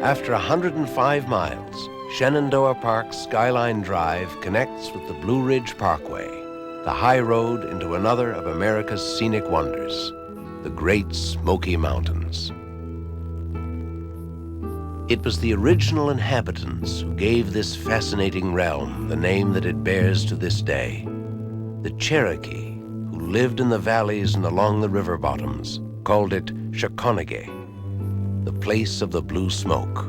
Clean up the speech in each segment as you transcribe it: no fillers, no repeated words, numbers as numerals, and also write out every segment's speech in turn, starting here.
After 105 miles, Shenandoah Park's Skyline Drive connects with the Blue Ridge Parkway, the high road into another of America's scenic wonders, the Great Smoky Mountains. It was the original inhabitants who gave this fascinating realm the name that it bears to this day. The Cherokee, who lived in the valleys and along the river bottoms, called it Shakonage, the place of the blue smoke.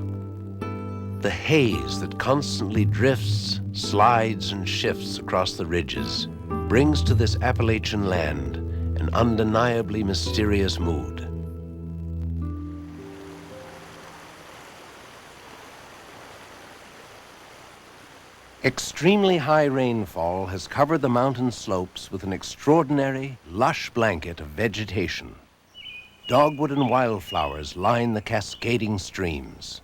The haze that constantly drifts, slides, and shifts across the ridges brings to this Appalachian land an undeniably mysterious mood. Extremely high rainfall has covered the mountain slopes with an extraordinary, lush blanket of vegetation. Dogwood and wildflowers line the cascading streams.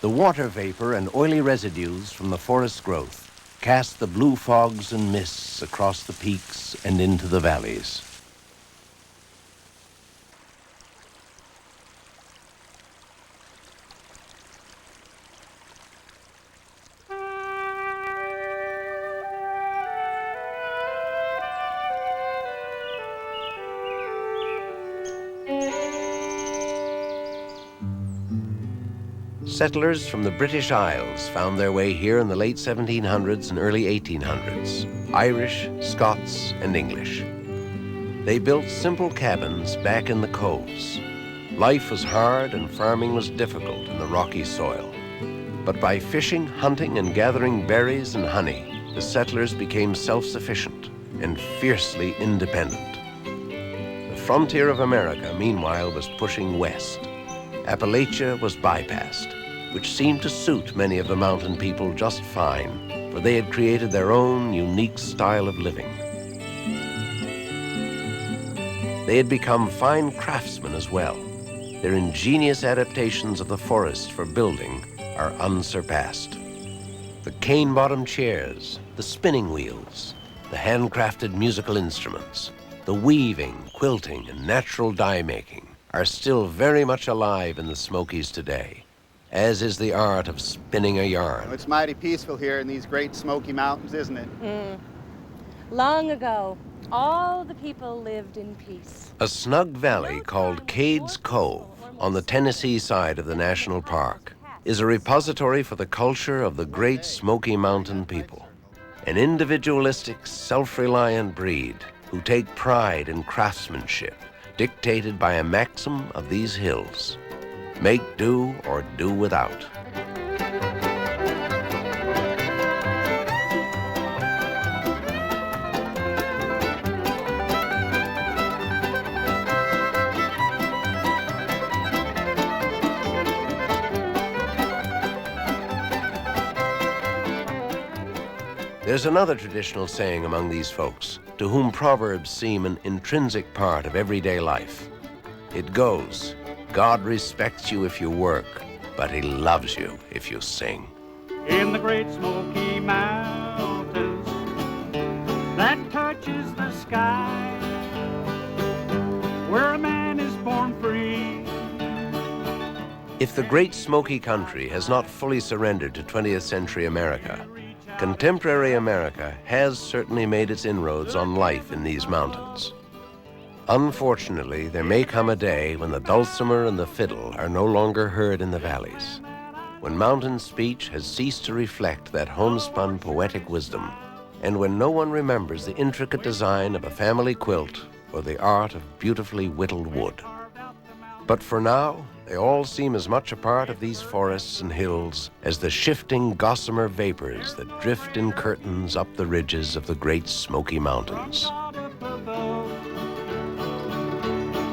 The water vapor and oily residues from the forest growth cast the blue fogs and mists across the peaks and into the valleys. Settlers from the British Isles found their way here in the late 1700s and early 1800s, Irish, Scots, and English. They built simple cabins back in the coves. Life was hard and farming was difficult in the rocky soil. But by fishing, hunting, and gathering berries and honey, the settlers became self-sufficient and fiercely independent. The frontier of America, meanwhile, was pushing west. Appalachia was bypassed, which seemed to suit many of the mountain people just fine, for they had created their own unique style of living. They had become fine craftsmen as well. Their ingenious adaptations of the forest for building are unsurpassed. The cane-bottom chairs, the spinning wheels, the handcrafted musical instruments, the weaving, quilting, and natural dye-making are still very much alive in the Smokies today, as is the art of spinning a yarn. It's mighty peaceful here in these great Smoky Mountains, isn't it? Long ago, all the people lived in peace. A snug valley called Cades Cove on the Tennessee side of the national park is a repository for the culture of the great Smoky Mountain people, an individualistic, self-reliant breed who take pride in craftsmanship dictated by a maxim of these hills: make do or do without. There's another traditional saying among these folks, to whom proverbs seem an intrinsic part of everyday life. It goes, God respects you if you work, but he loves you if you sing. In the Great Smoky Mountains that touches the sky, where a man is born free. If the Great Smoky Country has not fully surrendered to 20th century America, contemporary America has certainly made its inroads on life in these mountains. Unfortunately, there may come a day when the dulcimer and the fiddle are no longer heard in the valleys, when mountain speech has ceased to reflect that homespun poetic wisdom, and when no one remembers the intricate design of a family quilt or the art of beautifully whittled wood. But for now, they all seem as much a part of these forests and hills as the shifting gossamer vapors that drift in curtains up the ridges of the Great Smoky Mountains.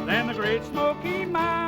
Then the Great Smoky Mountains.